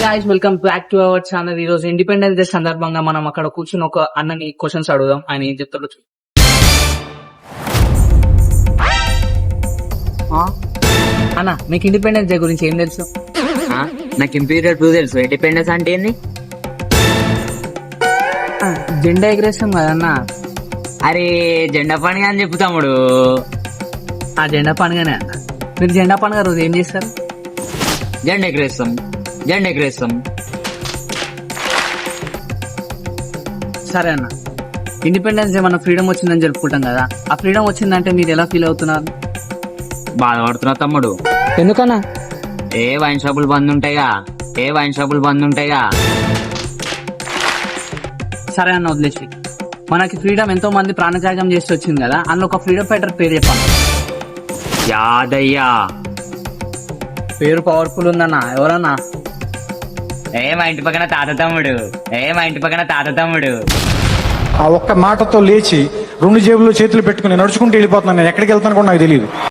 Guys welcome back to our channel. ఈ రోజు independence day సందర్భంగా మనం అక్కడ కూర్చుని ఒక అన్నని క్వశ్చన్స్ అడుగుదాం. ఆయన ఏం చెప్తాడో అన్న, మీకు ఇండిపెండెన్స్ డే గురించి ఏం తెలుసు? నాకు ఇంపీరియల్ టూ తెలుసు. ఇండిపెండెన్స్ అంటే ఏంది? జెండా ఎగరేస్తాం కదన్న. అరే జెండా పండుగ అని చెప్పు తమ్ముడు. ఆ జెండా పండుగనే అన్న. మీరు జెండా పండుగ రోజు ఏం చేస్తారు? జెండా ఎగరేస్తాం. సరే అన్న, ఇండిపెండెన్స్ డే మనం ఫ్రీడమ్ వచ్చిందని జరుపుకుంటాం కదా. ఆ ఫ్రీడమ్ వచ్చిందంటే మీరు ఎలా ఫీల్ అవుతున్నారు? బాధపడుతున్నా తమ్ముడు. ఎందుకన్నా? ఏ వైన్ షాపులు బంద్ ఉంటాయిగా. సరే అన్న, వదిలేసి మనకి ఫ్రీడమ్ ఎంతో మంది ప్రాణత్యాగం చేసి వచ్చింది కదా. అందులో ఒక ఫ్రీడమ్ ఫైటర్ పేరు చెప్పాను. యాదయ్యా. పేరు పవర్ఫుల్ ఉందన్న. ఎవరన్నా? మా ఇంటి పక్కన తాత తమ్ముడు. ఆ ఒక్క మాటతో లేచి 2 జేబుల్లో చేతులు పెట్టుకుని నడుచుకుంటూ వెళ్ళిపోతున్నాను. నేను ఎక్కడికి వెళ్తాను కూడా నాకు తెలియదు.